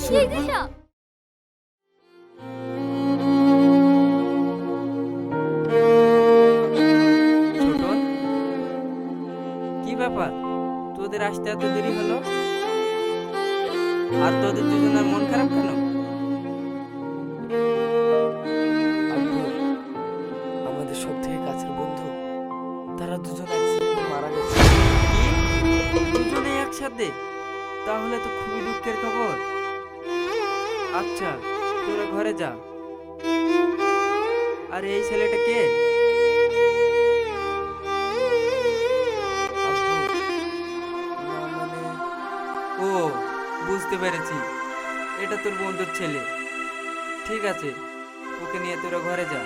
এই দিশা ছোটন, কি ব্যাপার? তোদের আসতে এত দেরি হলো? আর তোদের দুজনের মন খারাপ কেন? আব্বু, আমাদের সব থেকে কাছের বন্ধু তারা দুজন অ্যাক্সিডেন্টে মারা গেছে। কি? দুজনেই একসাথে? তাহলে তো খুবই দুঃখের খবর। আচ্ছা, তোরা ঘরে যা। আর এই ছেলেটা কে? আব্বু, না মানে ও, বুঝতে পেরেছি, এটা তোর বন্ধুর ছেলে। ঠিক আছে, ওকে নিয়ে তোরা ঘরে যা।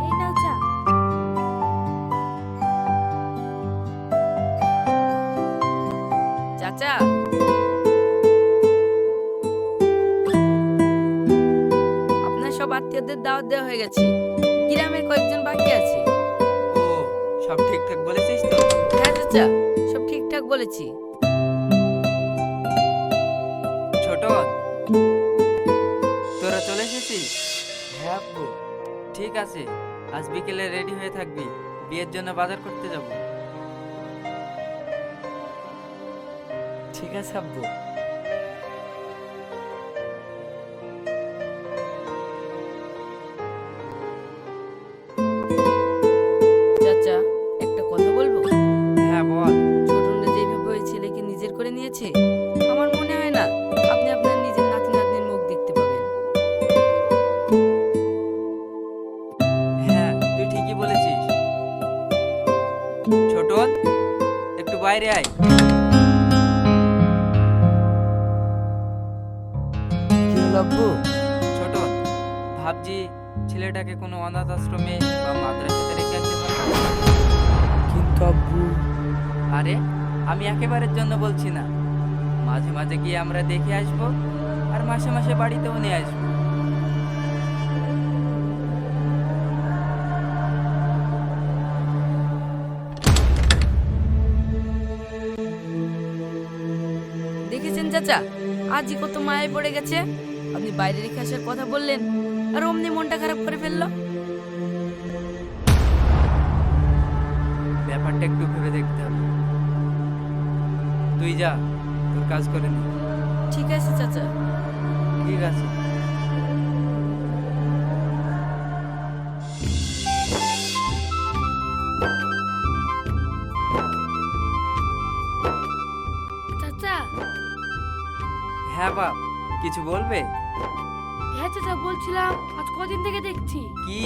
এই নাও চা। চাচা, আপনার সব আত্মীয়দের দাওয়াত দেওয়া হয়ে গেছে। গ্রামের কয়েকজন বাকি আছে। ও, সব ঠিকঠাক বলেছিস তো? হ্যাঁ চাচা, সব ঠিকঠাক বলেছি। ছোট, তোরা চলে এসেছিস? হ্যাঁ আব্বু। ঠিক আছে, আজ বিকেলে রেডি হয়ে থাকবি, বিয়ের জন্য বাজার করতে যাব। ঠিক আছে আব্বু। চাচা, একটা কথা বলবো? হ্যাঁ বল। ছোটনরা যেভাবে ওই ছেলেকে নিজের করে নিয়েছে, আমার মনে হয় না আপনি আপনার নিজের নাতি নাতনির মুখ দেখতে পাবেন। হ্যাঁ, তুই ঠিকই বলেছিস। ছোটন, একটু বাইরে আয়। কি হলো আব্বু? ছোটন, ভাবছি ছেলেটাকে কোনো অনাথ আশ্রমে বা মাদ্রাসাতে রেখে আসতে পারবো। কিন্তু আব্বু, আরে, আমি একেবারের জন্য বলছি না, মাঝে মাঝে গিয়ে আমরা দেখে আসবো, আর মাসে মাসে বাড়িতেও নিয়ে আসবো। দেখেছেন চাচা, আজই কত মায়ায় পড়ে গেছে। আপনি বাইরে রেখে আসার কথা বললেন, আর অমনি মনটা খারাপ করে ফেললো। ব্যাপারটা একটু ভেবে দেখতে হবে। তুই যা, তোর কাজ করে নি। ঠিক আছে চাচা। ঠিক আছে। চাচা। হ্যাঁ বাপ, কিছু বলবে? হ্যাঁ চাচা, বলছিলাম আজ কদিন থেকে দেখছি কি?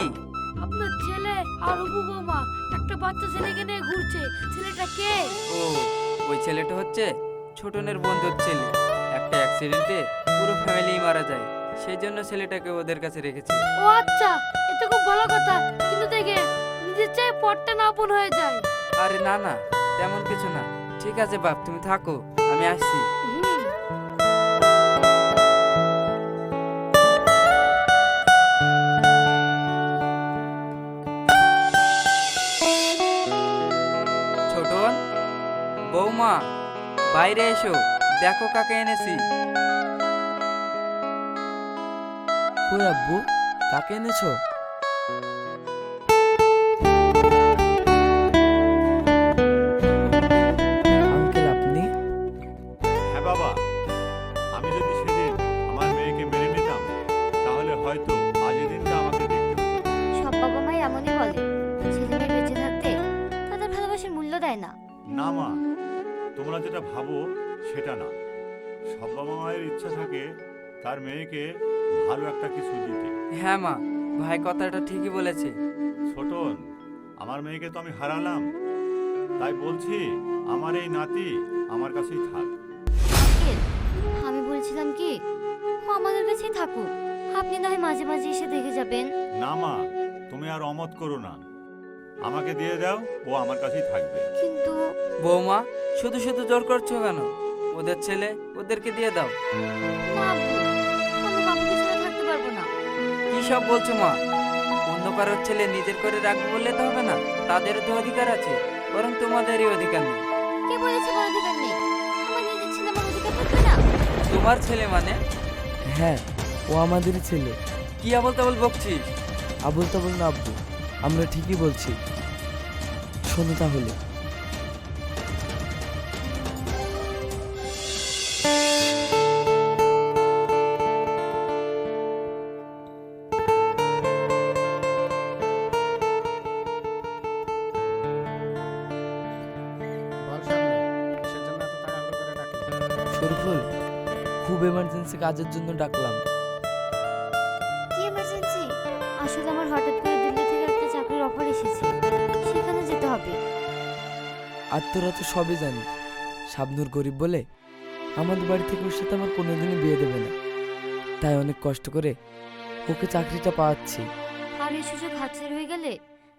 আপনার ছেলে আর অপু বৌমা একটা বাচ্চা ছেলেকে নিয়ে ঘুরছে। ছেলেটা কে? ও, ওই ছেলেটা হচ্ছে ছোটনের বন্ধুর ছেলে। একটা অ্যাক্সিডেন্টে পুরো ফ্যামিলি মারা যায়, সেই জন্য ছেলেটাকে ওদের কাছে রেখেছে। ও আচ্ছা, এ তো খুব ভালো কথা। কিন্তু দেখে নিজের চেয়ে পরটা না আপন হয়ে যায়। আরে না না, তেমন কিছু না। ঠিক আছে বাপ, তুমি থাকো, আমি আসছি। হুম। ছোটন, বৌমা, বাইরে এসো, দেখো কাকে এনেছি। কই আব্বু, কাকে এনেছো? আঙ্কেল আপনি? হ্যাঁ বাবা, আমি যদি সেদিন আমার মেয়েকে মেনে নিতাম তাহলে হয়তো আজ এই দিনটা আমাকে দেখতে হতো না। সব বাবা মাই এমনই বলে, ছেলে মেয়ে বেঁচে থাকতে তাদের ভালোবাসার মূল্য দেয় না। না মা, তোমরা যেটা ভাবো সেটা না। সব বাবা মায়ের ইচ্ছা থাকে তার মেয়েকে ভালো একটা কিছু দিতে। হ্যাঁ মা, ভাই কথাটা ঠিকই বলেছে। ছোটন, আমার মেয়েকে তো আমি হারালাম, তাই বলছি আমার এই নাতি আমার কাছেই থাক। আঙ্কেল, আমি বলছিলাম কি ও আমাদের কাছেই থাকুক, আপনি না হয় মাঝে মাঝে এসে দেখে যাবেন। না মা, তুমি আর অমত করো না, আমাকে দিয়ে দাও, ও আমার কাছেই থাকবে। কিন্তু বৌমা, শুধু শুধু জোর করছো কেন? ওদের ছেলে, ওদেরকে দিয়ে দাও। না আব্বু, আমি বাবুকে ছাড়া থাকতে পারবো না। কি সব বলছো মা? অন্য কারোর ছেলে নিজের করে রাখবো বললে তো হবে না, তাদেরও তো অধিকার আছে, বরং তোমাদেরই অধিকার নেই। কে বলেছে আমার অধিকার নেই? আমার নিজের ছেলে, আমার অধিকার থাকবে না? তোমার ছেলে মানে? হ্যাঁ, ও আমাদেরই ছেলে। কি আবল তাবল বকছিস? আবুল তাবুল না আব্বু, আমরা ঠিকই বলছি। শোনো তাহলে। শরীফুল, খুব এমার্জেন্সি কাজের জন্য ডাকলাম। কি এমার্জেন্সি? আসলে আমার হঠাৎ করে দিল্লি থেকে একটা চাকরির অফার এসেছে, সেখানে যেতে হবে। আর তোরা তো সবই জানিস, শাবনূর গরিব বলে আমাদের বাড়ি থেকে ওর সাথে আমার কোনোদিনই বিয়ে দেবে না, তাই অনেক কষ্ট করে ওকে চাকরিটা পাওয়াচ্ছি। আর এই সুযোগ হাতছাড়া হয়ে গেলে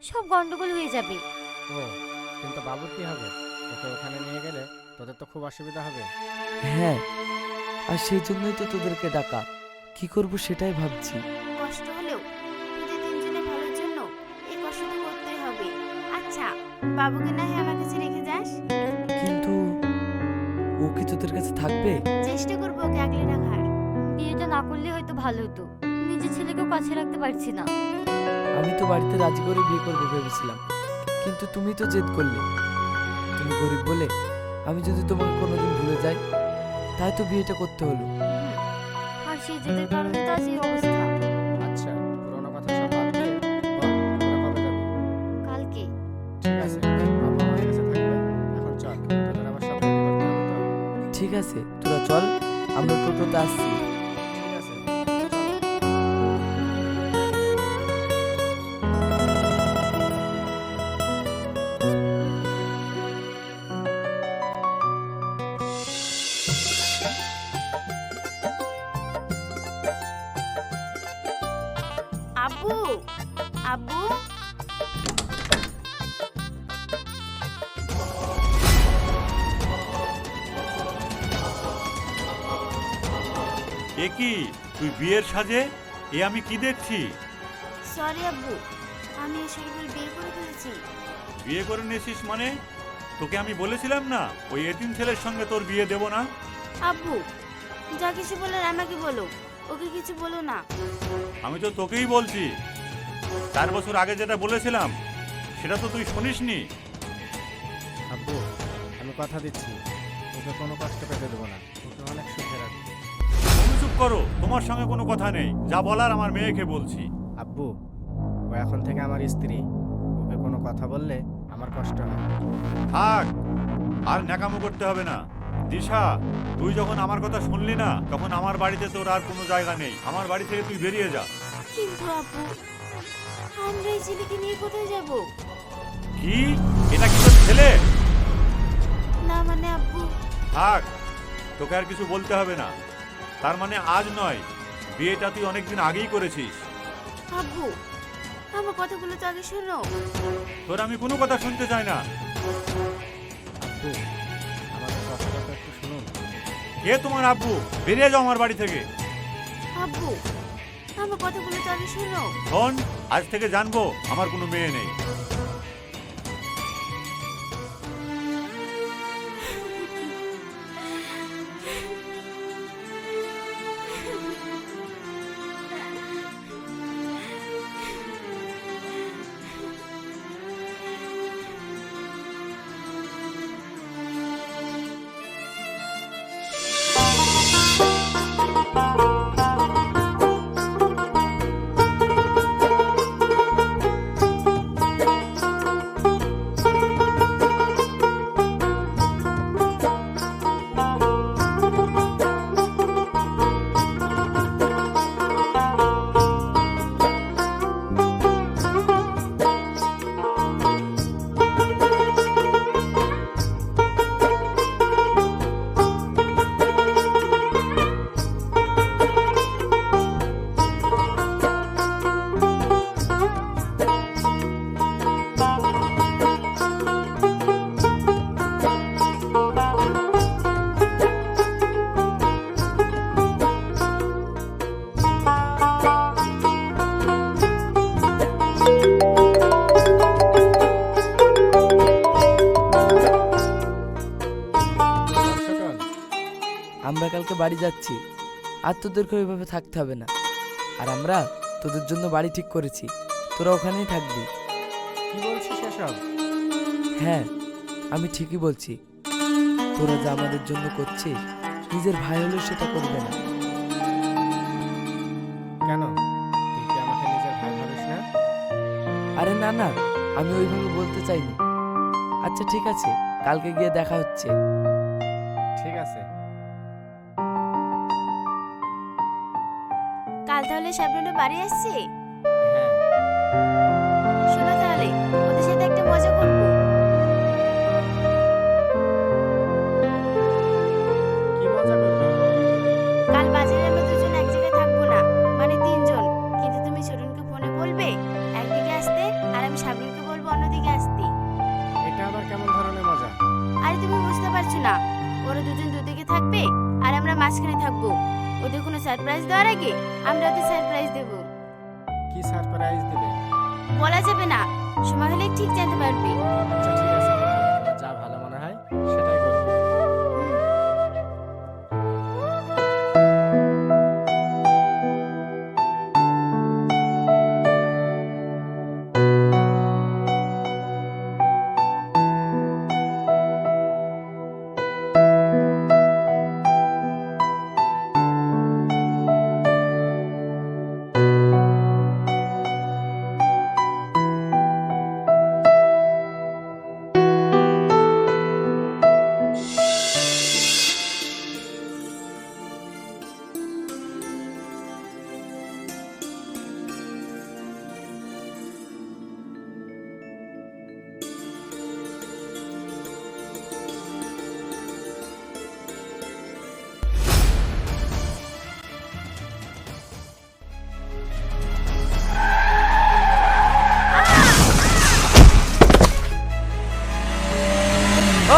সব গন্ডগোল হয়ে যাবে। ও, কিন্তু বাবুর কি হবে? ওকে ওখানে নিয়ে গেলে তোদের তো খুব অসুবিধা হবে। হ্যাঁ, আর সেই জন্যই তো তোদেরকে ডাকা। কি করব সেটাই ভাবছি। কষ্ট হলেও তোদের তিনজনের ভালোর জন্য এই কষ্ট তো করতেই হবে। আচ্ছা, বাবুকে না হয় আমার কাছে রেখে যাস। কিন্তু ও কি তোদের কাছে থাকবে? চেষ্টা করবো ওকে আগলে রাখার। বিয়েটা না করলে হয়তো ভালো হতো, নিজের ছেলেকেও কাছে রাখতে পারছি না। আমি তো বাড়িতে রাজি করে বিয়ে করবো ভেবেছিলাম, কিন্তু তুমি তো জেদ করলে। তুমি গরিব বলে আমি যদি তোমাকে কোনোদিন ভুলে যাই, তাই তো বিয়েটা করতে হলো। আর সেই জেদের কারণে তো আজ এই অবস্থা। আচ্ছা, পুরোনো কথা সব বাদ দিয়ে বল, তোরা কবে যাবি? কালকে। ঠিক আছে, বাবা আমার কাছে থাকবে। এখন চল, তোদের আবার সব ready করতে হবে তো। ঠিক আছে, তোরা চল, আমরা টোটোতে আসছি। ঠিক আছে, চলো। আব্বু, আব্বু, এ কি, তুই বিয়ের সাজে? এ আমি কি দেখছি? সরি আব্বু, আমি শরীফুল বিয়ে করে ফেলেছি। বিয়ে করে নিয়েছিস মানে? তোকে আমি বলেছিলাম না ওই এতিম ছেলের সঙ্গে তোর বিয়ে দেব না? আব্বু, যা কিছু বলার আমাকে বলো, ওকে কিছু বলো না। আমি তো তোকেই বলছি, 4 বছর আগে যেটা বলেছিলাম সেটা তো তুই শুনিসনি। আব্বু, আমি কথা দিচ্ছি, ওকে কোনো কষ্ট পেতে দেবো না, ওকে অনেক সুখে রাখবো। তুমি চুপ করো, তোমার সঙ্গে কোনো কথা নেই, যা বলার আমার মেয়েকে বলছি। আব্বু, ও এখন থেকে আমার স্ত্রী, ওকে কোনো কথা বললে আমার কষ্ট হয়। থাক, আর ন্যাকামো করতে হবে না। দিশা, তুই যখন আমার কথা শুনলি না, তখন আমার বাড়িতে তোর আর কোনো জায়গা নেই। আমার বাড়ি থেকে তুই বেরিয়ে যা। কিন্তু আব্বু, আমরা এই ছেলেকে নিয়ে কোথায় যাব? কি, এটা কি তোর ছেলে? না মানে আব্বু, থাক, তোকে আর কিছু বলতে হবে না। তার মানে আজ নয়, বিয়েটা তুই অনেকদিন আগেই করেছিস। আব্বু, আমার কথাগুলো তো আগে শোনো। তোর আমি কোনো কথা শুনতে চাই না। আব্বু, আমার কথাটা তো একটু শুনুন। কে তোমার আব্বু? বেরিয়ে যাও আমার বাড়ি থেকে। আব্বু, আমার কথাগুলো তো আগে শোনো। শোন, আজ থেকে জানবো আমার কোনো মেয়ে নেই। আমরা কালকে বাড়ি যাচ্ছি, আর তোদেরকে ওইভাবে থাকতে হবে না। আর আমরা তোদের জন্য বাড়ি ঠিক করেছি, তোরা ওখানেই থাকবি। কি বলছিস এসব? হ্যাঁ, আমি ঠিকই বলছি। তোরা যা আমাদের জন্য করছিস, নিজের ভাই হলেও সেটা করবে না। কেন, তুই কি আমাকে নিজের ভাই ভাবিস না? আরে না না, আমি ওইভাবে বলতে চাইনি। আচ্ছা ঠিক আছে, কালকে গিয়ে দেখা হচ্ছে। ঠিক আছে। কাল তাহলে শাবনুরের বাড়ি আসছে? হ্যাঁ, শোনো তাহলে ওদের সাথে একটা মজা করবো। কি মজা করবি? কাল বাজারে আমরা দুজন এক জায়গায় থাকবো না, মানে তিনজন। কিন্তু তুমি ছোটনকে ফোনে বলবে একদিকে আসতে, আর আমি শাবনুরকে বলবো অন্যদিকে আসতে। এটা আবার কেমন ধরনের মজা? আরে তুমি বুঝতে পারছো না, ওরা দুজন দুদিকে থাকবে আর আমরা মাঝখানে থাকবো। ওদের কোনো সারপ্রাইজ দেওয়ার আগে আমরা ওদের সারপ্রাইজ দেবো। কি সারপ্রাইজ দিবে? বলা যাবে না, সময় হলে ঠিক জানতে পারবি। আচ্ছা ঠিক আছে, তোমার যা ভালো মনে হয় সেটাই করবো।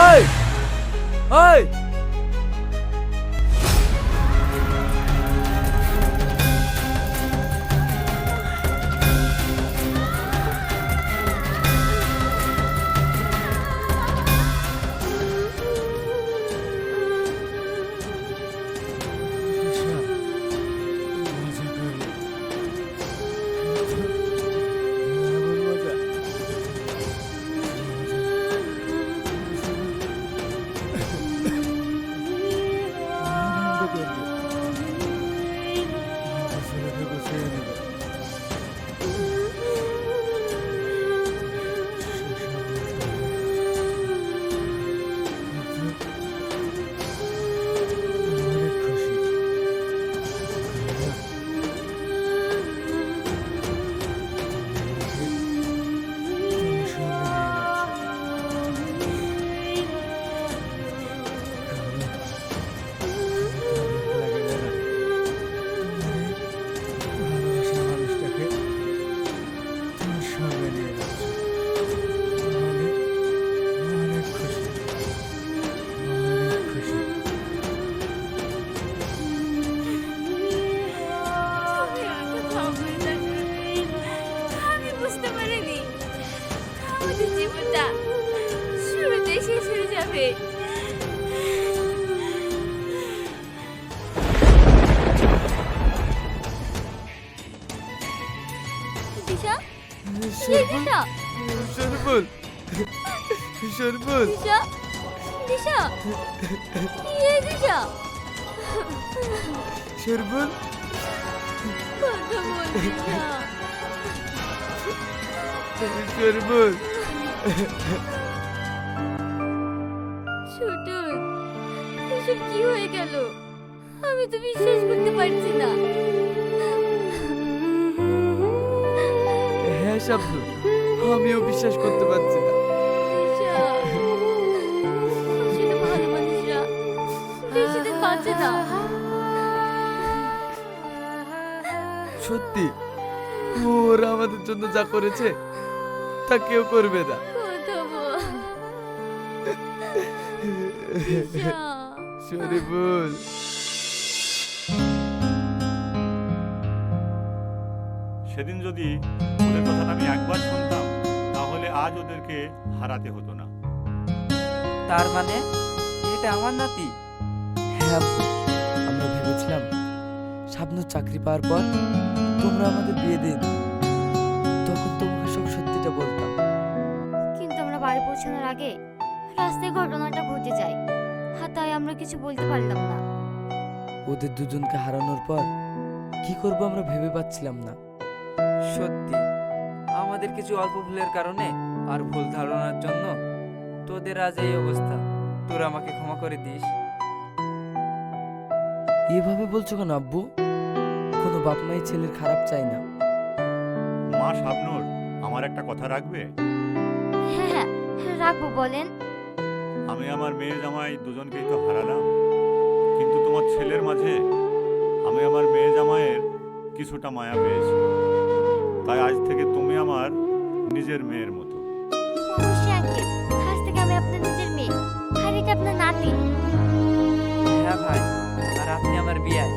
ওই ওই আমি বুঝতে পারিনি আমাদের জীবনটা শুরুতেই শেষ হয়ে যাবে। দিশা, শরবুল দিশা, শরবুল শরবুল দিশা, দিশা, দিশা, শরবুল কথা বল দিশা। শরবুল ছোট, এসব কি হয়ে গেল? আমি তো বিশ্বাস করতে পারছি না। হ্যাঁ শাবনূর, আমিও বিশ্বাস করতে পারছি না। দিশা, শুধু ভালো মানুষরা বেশি দিন বাঁচে না। সত্যি ওরা আমাদের জন্য যা করেছে তা কেউ করবে না। কথা বল দিশা। শরীফুল সেদিন যদি ওদের কথাটা আমি একবার শুনতাম, তাহলে আজ ওদেরকে হারাতে হতো না। তার মানে এটা আমার নাতি? হ্যাঁ আব্বু, আমরা ভেবেছিলাম শাবনূর চাকরি পাওয়ার পর তোমরা আমাদের বিয়ে দিয়ে দিও। তখন তোমাকে সব সত্যিটা বলতাম। কিন্তু আমরা বাড়ি পৌঁছানোর আগে রাস্তায় ঘটনাটা ঘটে যায়, আর তাই আমরা কিছু বলতে পারলাম না। ওদের দুজনকে হারানোর পর কি করব আমরা ভেবে পাচ্ছিলাম না। সত্যি আমাদের কিছু অল্প ভুলের কারণে আর ভুল ধারণার জন্য তোদের আজ এই অবস্থা। তোরা আমাকে ক্ষমা করে দিস। এভাবে বলছো কেন আব্বু? কোনো বাপ মাই ছেলের খারাপ চায় না। মা শাবনূর, আমার একটা কথা রাখবে? হ্যাঁ হ্যাঁ, রাখবো, বলেন। আমি আমার মেয়ে জামাই দুজনকেই তো হারালাম, কিন্তু তোমার ছেলের মাঝে আমি আমার মেয়ে জামাইয়ের কিছুটা মায়া পেয়েছি। তাই আজ থেকে তুমি আমার নিজের মেয়ের মতো। অবশ্যই আঙ্কেল, আজ থেকে আমি আপনার নিজের মেয়ে, আর এটা আপনার নাতি। হ্যাঁ ভাই, আর আপনি আমার বিয়াই।